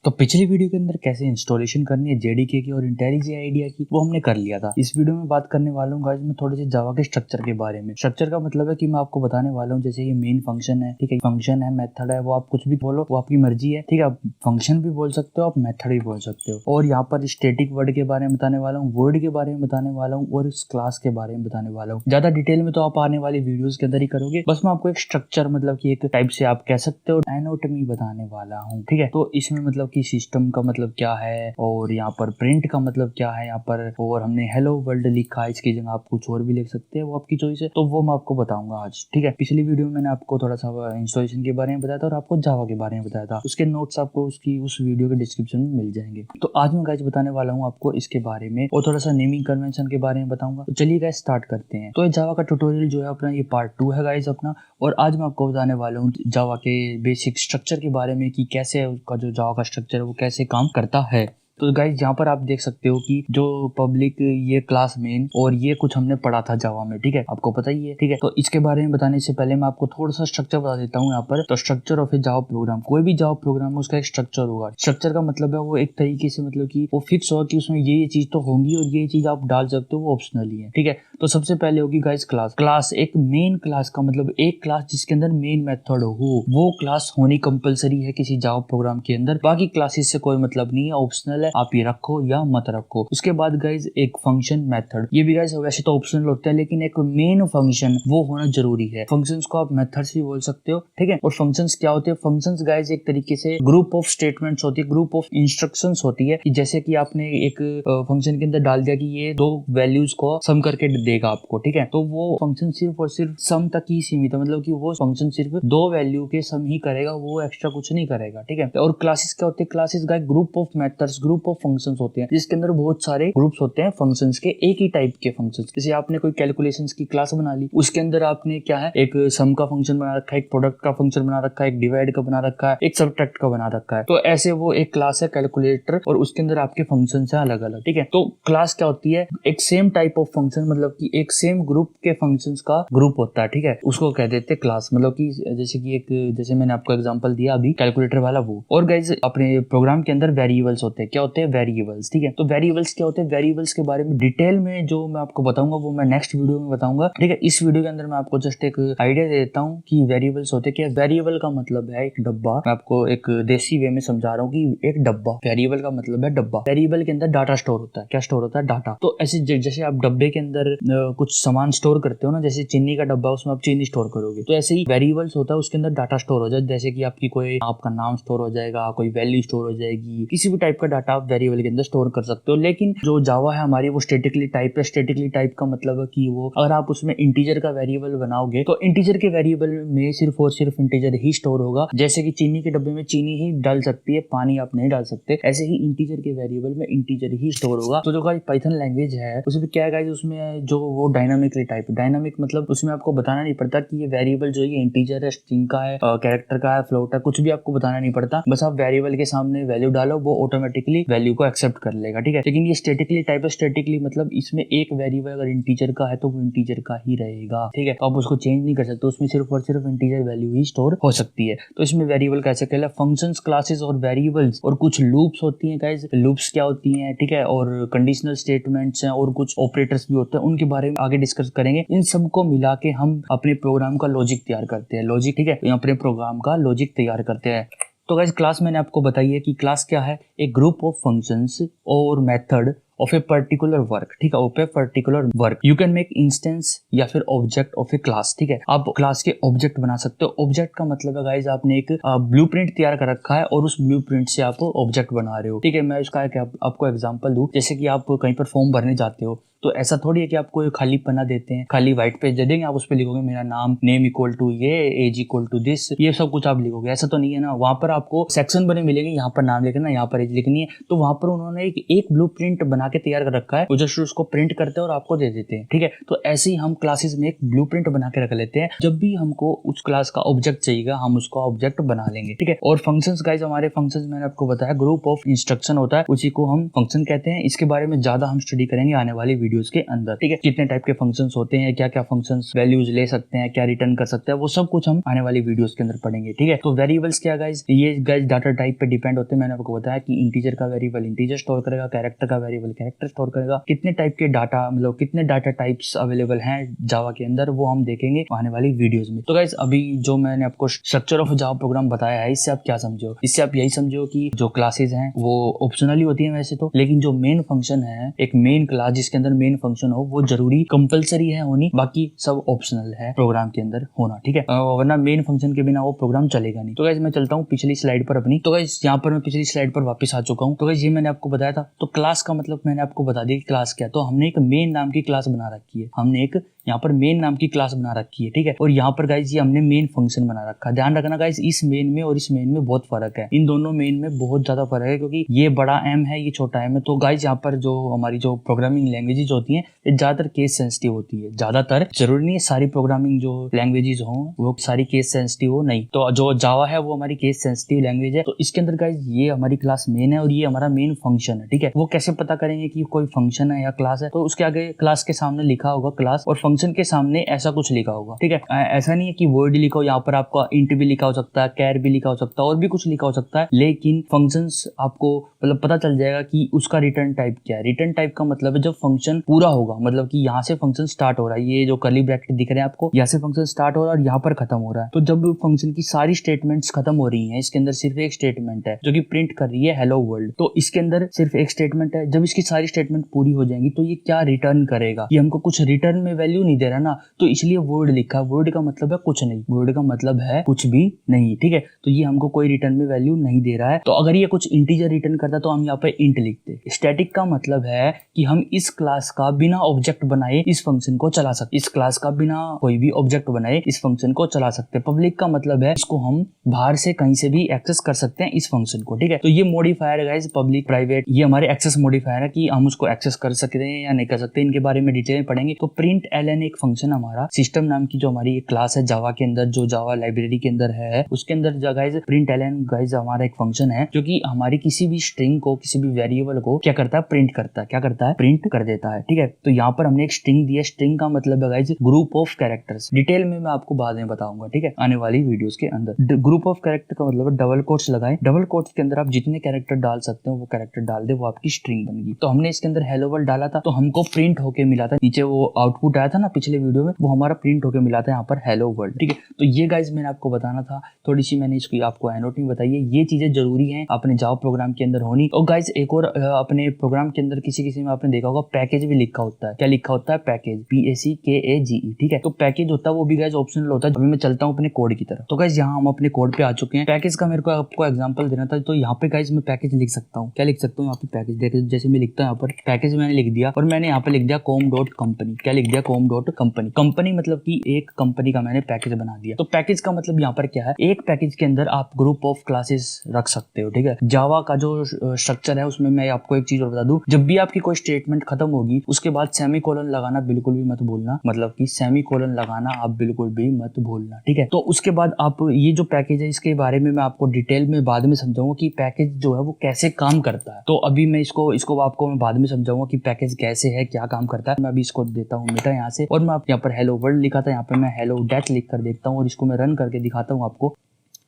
तो पिछली वीडियो के अंदर कैसे इंस्टॉलेशन करनी है जेडीके की और इंटेलिजे आइडिया की वो हमने कर लिया था। इस वीडियो में बात करने वाला हूँ गाइस मैं थोड़े से जावा के स्ट्रक्चर के बारे में। स्ट्रक्चर का मतलब है कि मैं आपको बताने वाला हूँ जैसे ये मेन फंक्शन है, ठीक है, फंक्शन है, मेथड है, वो आप कुछ भी बोलो, वो आपकी मर्जी है, ठीक है। आप फंक्शन भी बोल सकते हो, आप मेथड भी बोल सकते हो। और यहाँ पर स्टैटिक वर्ड के बारे में बताने वाला हूँ, वर्ड के बारे में बताने वाला हूँ और इस क्लास के बारे में बताने वाला हूँ। ज्यादा डिटेल में तो आप आने वाली वीडियोस के अंदर ही करोगे, बस मैं आपको एक स्ट्रक्चर मतलब कि एक टाइप से आप कह सकते हो एनाटॉमी बताने वाला हूँ, ठीक है। तो इसमें मतलब कि सिस्टम का मतलब क्या है और यहाँ पर प्रिंट का मतलब क्या है यहाँ पर, और हमने हेलो वर्ल्ड लिखा है, इसकी जगह आप कुछ और भी लिख सकते हैं, वो आपकी चॉइस है। तो वो मैं आपको बताऊंगा आज, ठीक है। पिछली वीडियो में मैंने आपको थोड़ा सा इंस्टॉलेशन के बारे में बताया था और आपको जावा के बारे में बताया था, उसके नोट्स आपको उसकी उस वीडियो के डिस्क्रिप्शन में मिल जाएंगे। तो आज मैं गाइस बताने वाला हूँ आपको इसके बारे में और थोड़ा सा नेमिंग कन्वेंशन के बारे में बताऊंगा। तो चलिए गाइस स्टार्ट करते हैं। तो जावा का ट्यूटोरियल जो है अपना ये पार्ट 2 है गाइस अपना, और आज मैं आपको बताने वाला हूँ जावा के बेसिक स्ट्रक्चर के बारे में कि कैसे उसका जो जावा का स्ट्रक्चर है वो कैसे काम करता है। तो गाइस यहाँ पर आप देख सकते हो कि जो पब्लिक ये क्लास मेन और ये कुछ हमने पढ़ा था जावा में, ठीक है, आपको पता ही है, ठीक है। तो इसके बारे में बताने से पहले मैं आपको थोड़ा सा स्ट्रक्चर बता देता हूँ यहाँ पर। तो structure of A Java program, कोई भी जावा प्रोग्राम है उसका एक स्ट्रक्चर होगा। स्ट्रक्चर का मतलब है वो एक तरीके से मतलब कि वो फिक्स होगा कि उसमें ये चीज तो होंगी और ये चीज आप डाल सकते हो, वो ऑप्शनल ही है, ठीक है। तो सबसे पहले होगी गाइस क्लास। क्लास एक मेन क्लास का मतलब एक क्लास जिसके अंदर मेन मेथड हो, वो क्लास होनी कंपलसरी है किसी जावा प्रोग्राम के अंदर। बाकी क्लासेस से कोई मतलब नहीं है, ऑप्शनल है, आप ये रखो या मत रखो। उसके बाद गाइस एक फंक्शन मेथड, ये भी गाइस वैसे तो ऑप्शनल होता है लेकिन एक मेन फंक्शन वो होना जरूरी है। फंक्शंस को आप मेथड्स भी बोल सकते हो, ठीक है। और फंक्शंस क्या होते हैं? फंक्शंस गाइस एक तरीके से ग्रुप ऑफ स्टेटमेंट्स होती है, ग्रुप ऑफ इंस्ट्रक्शंस होती है कि जैसे कि आपने एक फंक्शन के अंदर डाल दिया कि ये दो वैल्यूज को सम करके देगा आपको, ठीक है। तो वो फंक्शन सिर्फ और सिर्फ सम तक ही सीमित है, मतलब कि वो फंक्शन सिर्फ दो वैल्यू के सम ही करेगा, वो एक्स्ट्रा कुछ नहीं करेगा, ठीक है। और क्लासेस क्या होते हैं? Classes guys group of methods, group of functions होते हैं जिसके अंदर बहुत सारे ग्रुप्स होते हैं फंक्शंस के, एक ही टाइप के फंक्शंस। जैसे आपने कोई कैलकुलेशंस की क्लास बना ली, उसके अंदर आपने क्या है, एक सम का फंक्शन बना रखा है, एक प्रोडक्ट का फंक्शन बना रखा है, एक डिवाइड का बना रखा है, एक सबट्रैक्ट का बना रखा है। तो ऐसे वो एक क्लास है कैलकुलेटर और उसके अंदर आपके फंक्शंस हैं अलग अलग, ठीक है। तो क्लास क्या होती है? एक सेम टाइप ऑफ फंक्शन, मतलब कि एक सेम ग्रुप के फंक्शंस का ग्रुप होता है, ठीक है, उसको कह देते हैं क्लास। मतलब कि जैसे कि एक, जैसे मैंने आपको एग्जांपल दिया अभी कैलकुलेटर वाला वो। और गाइस अपने प्रोग्राम के अंदर वेरिएबल्स होते हैं। क्या होते हैं? वेरिएबल्स, ठीक है। तो वेरिएबल्स क्या होते हैं? वेरिएबल्स के बारे में डिटेल में जो मैं आपको बताऊंगा वो मैं नेक्स्ट वीडियो में बताऊंगा, ठीक है। इस वीडियो के अंदर मैं आपको जस्ट एक आइडिया दे देता हूँ कि वेरिएबल्स होते क्या। वेरिएबल का मतलब है एक डब्बा। मैं आपको एक देसी वे में समझा रहा हूँ कि एक डब्बा, वेरिएबल का मतलब है डब्बा। वेरिएबल के अंदर डाटा स्टोर होता है। क्या स्टोर होता है? डाटा। तो ऐसे जैसे आप डब्बे के अंदर कुछ सामान स्टोर करते हो ना, जैसे चीनी का डब्बा, उसमें आप चीनी स्टोर करोगे, तो ऐसे ही वेरिएबल्स होता है, उसके अंदर डाटा स्टोर हो जाए। जैसे कि आपकी कोई आपका नाम स्टोर हो जाएगा, कोई वैल्यू स्टोर हो जाएगी, किसी भी टाइप का डाटा आप वेरिएबल के अंदर स्टोर कर सकते हो। लेकिन जो जावा है हमारी वो स्टैटिकली टाइप है। स्टैटिकली टाइप का मतलब है कि वो अगर आप उसमें इंटीजर का वेरिएबल बनाओगे तो इंटीजर के वेरिएबल में सिर्फ और सिर्फ इंटीजर ही स्टोर होगा। जैसे कि चीनी के डब्बे में चीनी ही डाल सकती है, पानी आप नहीं डाल सकते, ऐसे ही इंटीजर के वेरिएबल में इंटीजर ही स्टोर होगा। तो जो गाइस पाइथन लैंग्वेज है उसमें क्या है गाइस, उसमें जो वो डायनामिकली टाइप, डायनामिक मतलब उसमें आपको बताना नहीं पड़ता कि ये वेरिएबल जो है इंटीजर है, स्ट्रिंग का है, कैरेक्टर का है, फ्लोट है, कुछ भी आपको बताना नहीं पड़ता। बस आप वेरिएबल के सामने वैल्यू डालो, वो ऑटोमेटिकली वैल्यू को एक्सेप्ट कर लेगा, ठीक है। लेकिन ये स्टैटिकली टाइप है। स्टैटिकली मतलब इसमें एक वेरिएबल अगर इंटीजर का है तो वो इंटीजर का ही रहेगा, ठीक है। तो आप उसको चेंज नहीं कर सकते, उसमें सिर्फ और सिर्फ इंटीजर वैल्यू ही स्टोर हो सकती है। तो इसमें वेरिएबल कैसे कहला? फंक्शंस, क्लासेस और वेरिएबल्स और कुछ लूप्स होती हैं गाइस। लूप्स क्या होती हैं, ठीक है, और कंडीशनल स्टेटमेंट्स हैं और कुछ ऑपरेटर्स भी होते हैं, उनके बारे में आगे डिस्कस करेंगे। इन सबको मिला के हम अपने प्रोग्राम का लॉजिक तैयार करते हैं, लॉजिक, ठीक है, अपने प्रोग्राम का लॉजिक तैयार करते हैं। तो गाइस क्लास मैंने आपको बताई है कि क्लास क्या है, एक ग्रुप ऑफ फंक्शंस और method of a particular work, ठीक है, of a particular work. You can make instance या फिर ऑब्जेक्ट ऑफ ए क्लास, ठीक है। आप क्लास के ऑब्जेक्ट बना सकते हो। ऑब्जेक्ट का मतलब है गाइस आपने एक ब्लूप्रिंट तैयार कर रखा है और उस ब्लूप्रिंट से आप ऑब्जेक्ट बना रहे हो, ठीक है। मैं इसका आपको एग्जांपल दूं, जैसे कि आप कहीं पर फॉर्म भरने जाते हो तो ऐसा थोड़ी है कि आपको खाली पन्ना देते हैं, खाली व्हाइट पेज दे देंगे, आप उस पर लिखोगे मेरा नाम, नेम इक्वल टू ये, एज इक्वल टू दिस, ये सब कुछ आप लिखोगे, ऐसा तो नहीं है ना। वहां पर आपको सेक्शन बने मिलेंगे, यहाँ पर नाम लिखना, यहाँ पर एज लिखनी है। तो वहां पर उन्होंने एक ब्लूप्रिंट बना के तैयार कर रखा है, वो जस्ट उसको प्रिंट करते हैं और आपको दे देते हैं, ठीक है। तो ऐसे ही हम क्लासेस में एक ब्लूप्रिंट बना के रख लेते हैं, जब भी हमको उस क्लास का ऑब्जेक्ट चाहिएगा हम उसका ऑब्जेक्ट बना लेंगे, ठीक है। और फंक्शंस गाइस, हमारे फंक्शंस मैंने आपको बताया ग्रुप ऑफ इंस्ट्रक्शन होता है, उसी को हम फंक्शन कहते हैं। इसके बारे में ज्यादा हम स्टडी करेंगे आने वाली वीडियोस के अंदर, ठीक है। कितने टाइप के फंक्शंस होते हैं, क्या क्या फंक्शंस वैल्यूज ले सकते हैं, क्या रिटर्न कर सकते हैं, वो सब कुछ हम आने वाली वीडियोस के अंदर पढ़ेंगे, ठीक है। तो वेरिएबल्स क्या गाइस, ये गाइस डाटा टाइप पे डिपेंड होते हैं। मैंने आपको बताया कि इंटीजर का वेरिएबल इंटीजर स्टोर करेगा, कैरेक्टर का वेरिएबल कैरेक्टर स्टोर करेगा। कितने टाइप के डाटा, मतलब कितने डाटा टाइप्स अवेलेबल हैं जावा के अंदर, वो हम देखेंगे आने वाली वीडियोस में। तो गाइस अभी जो मैंने आपको स्ट्रक्चर ऑफ जावा प्रोग्राम बताया है, इससे आप क्या समझो? इससे आप यही समझो कि जो क्लासेज हैं वो ऑप्शनली होती है वैसे तो, लेकिन जो मेन फंक्शन है, एक मेन क्लास जिसके अंदर मेन फंक्शन हो, वो जरूरी कंपलसरी है होनी, बाकी सब ऑप्शनल है प्रोग्राम के अंदर होना, ठीक है। वरना मेन फंक्शन के बिना वो प्रोग्राम चलेगा नहीं। तो गाइस मैं चलता हूँ पिछली स्लाइड पर अपनी। तो गाइस यहाँ पर मैं पिछली स्लाइड पर वापस आ चुका हूँ। तो गाइस ये मैंने आपको बताया था। तो क्लास का मतलब मैंने आपको बता दिया कि क्लास क्या है। तो हमने एक मेन नाम की क्लास बना रखी है, हमने एक यहाँ पर मेन नाम की क्लास बना रखी है, ठीक है। और यहाँ पर गाइस ये हमने मेन फंक्शन बना रखा है। ध्यान रखना गाइस, इस मेन में और इस मेन में बहुत फर्क है। इन दोनों मेन में बहुत ज्यादा फर्क है, क्योंकि ये बड़ा एम है, ये छोटा एम है। तो गाइस यहाँ पर जो हमारी जो प्रोग्रामिंग लैंग्वेजेस होती हैं, ये ज्यादातर केस सेंसिटिव होती है। ज्यादातर, जरूरी नहीं है सारी प्रोग्रामिंग जो लैंग्वेजेस हो वो सारी केस सेंसिटिव हो, नहीं। तो जो जावा है वो हमारी केस सेंसिटिव लैंग्वेज है। तो इसके अंदर गाइस ये हमारी क्लास मेन है और ये हमारा मेन फंक्शन है, ठीक है। वो कैसे पता करेंगे कि कोई फंक्शन है या क्लास है? तो उसके आगे क्लास के सामने लिखा होगा क्लास, और फंक्शन के सामने ऐसा कुछ लिखा होगा, ठीक है। ऐसा नहीं है कि वर्ड लिखा हो, यहाँ पर आपका इंट भी लिखा हो सकता है, कैर भी लिखा हो सकता है, और भी कुछ लिखा हो सकता है, लेकिन फंक्शंस आपको मतलब पता चल जाएगा कि उसका रिटर्न टाइप क्या है। रिटर्न टाइप का मतलब है जब फंक्शन पूरा होगा, मतलब कि यहाँ से फंक्शन स्टार्ट हो रहा है, ये जो कर्ली ब्रैकेट दिख रहे हैं आपको, यहाँ से फंक्शन स्टार्ट हो रहा है और यहाँ पर खत्म हो रहा है। तो जब फंक्शन की सारी स्टेटमेंट्स खत्म हो रही है, इसके अंदर सिर्फ एक स्टेटमेंट है जो कि प्रिंट कर रही है हेलो वर्ल्ड। तो इसके अंदर सिर्फ एक स्टेटमेंट है। जब इसकी सारी स्टेटमेंट पूरी हो जाएंगी तो ये क्या रिटर्न करेगा? ये हमको कुछ रिटर्न में वैल्यू नहीं दे रहा ना, तो इसलिए वर्ड लिखा। वर्ड का मतलब है कुछ नहीं, वर्ड का मतलब है कुछ भी नहीं, ठीक है। तो ये हमको कोई रिटर्न में वैल्यू नहीं दे रहा है। तो अगर ये कुछ इंटीजर रिटर्न करता तो हम यहाँ पे इंट लिखते। स्टैटिक का मतलब है कि हम इस क्लास का बिना ऑब्जेक्ट बनाए इस फंक्शन को चला सकते, इस क्लास का बिना कोई भी ऑब्जेक्ट बनाए इस फंक्शन को चला सकते। पब्लिक का मतलब है इसको हम बाहर से कहीं से भी एक्सेस कर सकते हैं इस फंक्शन को, ठीक है। तो ये मॉडिफायर है गाइस, पब्लिक प्राइवेट, ये हमारे एक्सेस मॉडिफायर है कि हम उसको एक्सेस कर सकते हैं या नहीं कर सकते, इनके बारे में डिटेल में पढ़ेंगे। तो प्रिंट एलन एक फंक्शन हमारा सिस्टम नाम की जो हमारी एक क्लास है जावा के अंदर, जो जावा लाइब्रेरी के अंदर है, उसके अंदर गाइस प्रिंट एलन गाइस हमारा एक फंक्शन है जो कि हमारी किसी भी स्ट्रिंग को, किसी भी वेरिएबल को क्या करता है? प्रिंट करता है। क्या करता है? प्रिंट कर देता है, ठीक है। तो यहाँ पर हमने एक स्ट्रिंग दिया। स्ट्रिंग का मतलब है guys group of characters. Detail में मैं आपको बाद में बताऊंगा, ठीक है, आने वाली वीडियोस के अंदर। ग्रुप ऑफ कैरेक्टर का मतलब डबल कोट्स लगाएं। डबल कोट्स के अंदर आप जितने कैरेक्टर डाल सकते हो वो कैरेक्टर डाल दे, वो आपकी स्ट्रिंग बन गई। तो हमने इसके अंदर हेलो वर्ल्ड डाला था, तो हमको प्रिंट होके मिला था, नीचे वो आउटपुट आया था ना पिछले वीडियो में, वो हमारा प्रिंट होके मिला था यहाँ पर हेलो वर्ल्ड, ठीक है। तो ये गाइस मैंने आपको बताना था, थोड़ी सी मैंने इसकी आपको एनोटिंग बताई है। ये चीजें जरूरी हैं अपने जावा प्रोग्राम के अंदर होनी। और गाइस एक और अपने प्रोग्राम के अंदर किसी किसी में आपने देखा होगा पैकेज भी लिखा होता है। क्या लिखा होता है? पैकेज, PACKAGE, ठीक है। तो पैकेज होता है वो भी गाइस ऑप्शनल होता है। अभी मैं चलता हूँ अपने कोड की तरफ। तो गाइस यहाँ हम अपने कोड पे आ चुके हैं। पैकेज का मेरे को आपको एग्जांपल देना था, तो यहाँ पे गाइस मैं पैकेज लिख सकता हूँ। क्या लिख सकता हूँ यहाँ पे? पैकेज। देखिए जैसे मैं लिखता हूँ यहाँ पर पैकेज मैंने लिख दिया, और मैंने यहाँ पे लिख दिया com.company। क्या लिख दिया? com.company। कंपनी मतलब कि एक कंपनी का मैंने पैकेज बना दिया। तो पैकेज का मतलब यहाँ पर क्या है? एक पैकेज के अंदर आप ग्रुप ऑफ क्लासेस रख सकते हो, ठीक है। जावा का जो स्ट्रक्चर है उसमें मैं आपको एक चीज और बता दूं, जब भी आपकी कोई स्टेटमेंट खत्म होगी उसके बाद सेमीकोलन लगाना बिल्कुल भी मत भूलना, मतलब कि सेमीकोलन लगाना आप बिल्कुल भी मत भूलना, ठीक है। तो उसके बाद आप ये जो पैकेज है इसके बारे में मैं आपको डिटेल में बाद में समझाऊंगा कि पैकेज जो है वो कैसे काम करता है। तो अभी मैं इसको आपको मैं बाद में समझाऊंगा कि पैकेज कैसे है, क्या काम करता है। मैं अभी इसको देता हूँ मिटा यहाँ से, और मैं यहाँ पर हेलो वर्ल्ड लिखा था, यहाँ पर मैं हेलो डेथ लिख कर देखता हूँ और इसको मैं रन करके दिखाता हूँ आपको।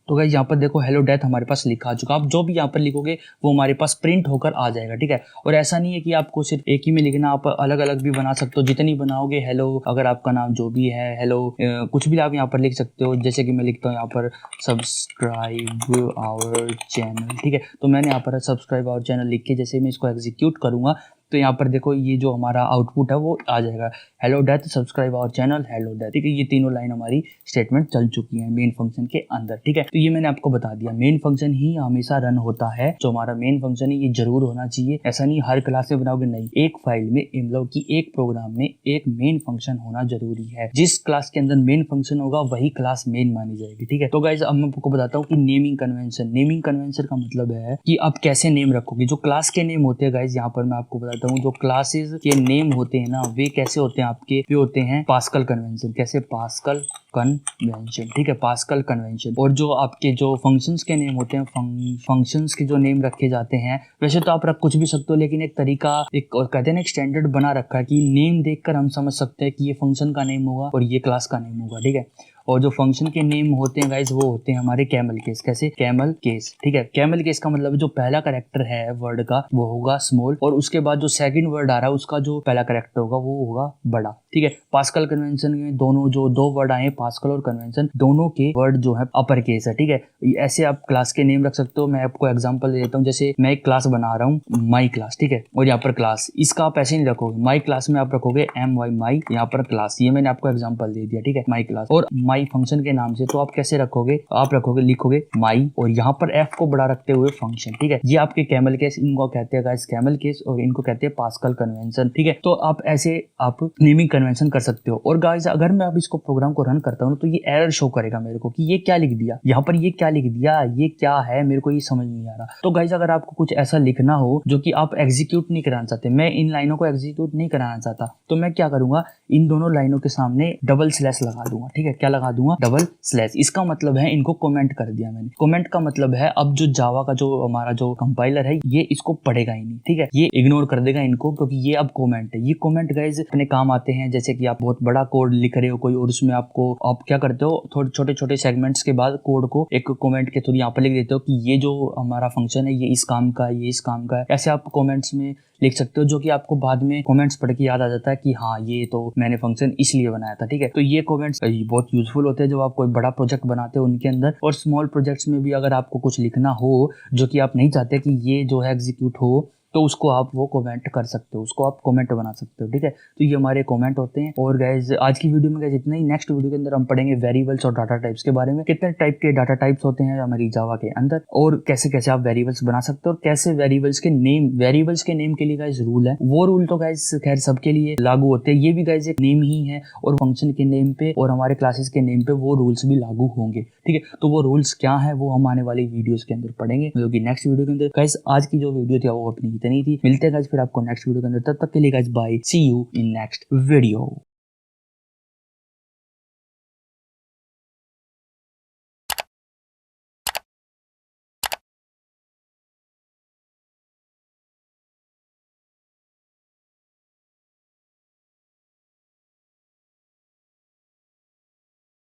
तो गाइस यहाँ पर देखो हेलो डेथ हमारे पास लिखा आ चुका। आप जो भी यहाँ पर लिखोगे वो हमारे पास प्रिंट होकर आ जाएगा, ठीक है। और ऐसा नहीं है कि आपको सिर्फ एक ही में लिखना, आप अलग अलग भी बना सकते हो। जितनी बनाओगे हेलो, अगर आपका नाम जो भी है हेलो कुछ भी आप यहाँ पर लिख सकते हो। जैसे कि मैं लिखता हूँ यहाँ पर सब्सक्राइब आवर चैनल, ठीक है। तो मैंने यहाँ पर सब्सक्राइब आवर चैनल लिख के जैसे मैं इसको एग्जीक्यूट करूंगा तो यहाँ पर देखो ये जो हमारा आउटपुट है वो आ जाएगा, hello death subscribe our channel hello death, ठीक है। ये तीनों लाइन हमारी स्टेटमेंट चल चुकी है मेन फंक्शन के अंदर, ठीक है। तो ये मैंने आपको बता दिया, मेन फंक्शन ही हमेशा रन होता है। जो हमारा मेन फंक्शन है ये जरूर होना चाहिए। ऐसा नहीं हर क्लास में बनाओगे, नहीं, एक फाइल में मतलब कि एक प्रोग्राम में एक मेन फंक्शन होना जरूरी है। जिस क्लास के अंदर मेन फंक्शन होगा वही क्लास मेन मानी जाएगी, ठीक है। तो गाइज अब मैं आपको बताता हूँ कि नेमिंग कन्वेंशन। नेमिंग कन्वेंशन का मतलब है कि आप कैसे नेम रखोगे। जो क्लास के नेम होते हैं गाइज, यहाँ पर मैं आपको बताता हूँ, जो क्लासेस के नेम होते हैं ना वे कैसे होते हैं आपके, वे होते हैं पास्कल कन्वेंशन। कैसे? पास्कल कन्वेंशन, ठीक है, पास्कल कन्वेंशन। और जो आपके जो फंक्शंस के नेम होते हैं, फंक्शंस के जो नेम रखे जाते हैं, वैसे तो आप रख कुछ भी सकते हो, लेकिन एक तरीका, एक और कहते हैं ना, एक स्टैंडर्ड बना रखा है कि नेम देखकर हम समझ सकते हैं कि ये फंक्शन का नेम होगा और ये क्लास का नेम होगा, ठीक है। और जो फंक्शन के नेम होते हैं गाइस, वो होते हैं हमारे कैमल केस। कैसे? कैमल केस, ठीक है। कैमल केस का मतलब जो पहला कैरेक्टर है वर्ड का वो होगा स्मॉल, और उसके बाद जो सेकंड वर्ड आ रहा है उसका जो पहला कैरेक्टर होगा वो होगा बड़ा, ठीक है। पास्कल कन्वेंशन में दोनों जो दो वर्ड आए, पास्कल और कन्वेंशन, दोनों के वर्ड जो है अपर केस है, ठीक है। ऐसे आप क्लास के नेम रख सकते हो। मैं आपको एग्जांपल दे देता हूँ। जैसे मैं एक क्लास बना रहा हूँ माई क्लास, ठीक है, और यहाँ पर क्लास, इसका आप ऐसे नहीं रखोगे। माई क्लास में आप रखोगे MY माई, यहाँ पर क्लास। ये मैंने आपको एग्जांपल दे दिया, ठीक है, माई क्लास। और माई फंक्शन के नाम से तो आप कैसे रखोगे? आप रखोगे, लिखोगे माई और यहाँ पर F को बड़ा रखते हुए फंक्शन, ठीक है। ये आपके कैमल केस, इनको कहते हैं गाइस कैमल केस, और इनको कहते हैं पास्कल कन्वेंशन, ठीक है। तो आप ऐसे आप नेमिंग कन्वेंशन कर सकते हो। और गाइस अगर मैं अब इसको प्रोग्राम को रन करता हूँ तो ये एरर शो करेगा मेरे को कि ये क्या लिख दिया, यहाँ पर ये क्या लिख दिया, ये क्या है, मेरे को ये समझ नहीं आ रहा। तो गाइस अगर आपको कुछ ऐसा लिखना हो जो कि आप एग्जीक्यूट नहीं कराना चाहते, मैं इन लाइनों को एग्जीक्यूट नहीं कराना चाहता, तो मैं क्या करूंगा, इन दोनों लाइनों के सामने डबल स्लैश लगा दूंगा, ठीक है। क्या लगा दूंगा? Double slash. इसका मतलब है इनको कमेंट कर दिया मैंने। कमेंट का मतलब है अब जो जावा का जो हमारा जो कंपाइलर है ये इसको पढ़ेगा ही नहीं, ठीक है, ये इग्नोर कर देगा इनको, क्योंकि ये अब कमेंट है। ये कमेंट गाइस अपने काम आते हैं, जैसे कि आप बहुत बड़ा कोड लिख रहे हो कोई, और उसमें आपको आप क्या करते हो, थोड़े छोटे छोटे सेगमेंट्स के बाद कोड को एक कमेंट के थ्रू यहाँ पर लिख देते हो कि ये जो हमारा फंक्शन है ये इस काम का है, ये इस काम का है। ऐसे आप कमेंट्स में लिख सकते हो, जो कि आपको बाद में कमेंट्स पढ़ के याद आ जाता है कि हाँ ये तो मैंने फंक्शन इसलिए बनाया था, ठीक है। तो ये कमेंट्स बहुत यूजफुल होते हैं जब आप कोई बड़ा प्रोजेक्ट बनाते हो उनके अंदर। और स्मॉल प्रोजेक्ट्स में भी अगर आपको कुछ लिखना हो जो कि आप नहीं चाहते कि ये जो है एग्जीक्यूट हो, तो उसको आप वो कमेंट कर सकते हो, उसको आप कमेंट बना सकते हो, ठीक है। तो ये हमारे कमेंट होते हैं। और गाइस आज की वीडियो में गाइस इतना ही। नेक्स्ट वीडियो के अंदर हम पढ़ेंगे वेरिएबल्स और डाटा टाइप्स के बारे में, कितने टाइप के डाटा टाइप्स होते हैं हमारी जावा के अंदर, और कैसे कैसे आप वेरिएबल्स बना सकते हो, और कैसे वेरिएबल्स के नेम के लिए गाइस रूल है। वो रूल तो गाइस खैर सबके लिए लागू होते हैं, ये भी गाइस एक नेम ही है, और फंक्शन के नेम पे और हमारे क्लासेस के नेम पे वो रूल्स भी लागू होंगे, ठीक है। तो वो रूल्स क्या है वो हम आने वाली वीडियोस के अंदर पढ़ेंगे, मतलब कि नेक्स्ट वीडियो के अंदर। गाइस आज की जो वीडियो थी वो अपनी इतनी थी। मिलते हैं गाइस फिर आपको नेक्स्ट वीडियो के अंदर, तब तक के लिए guys bye, see you in next video.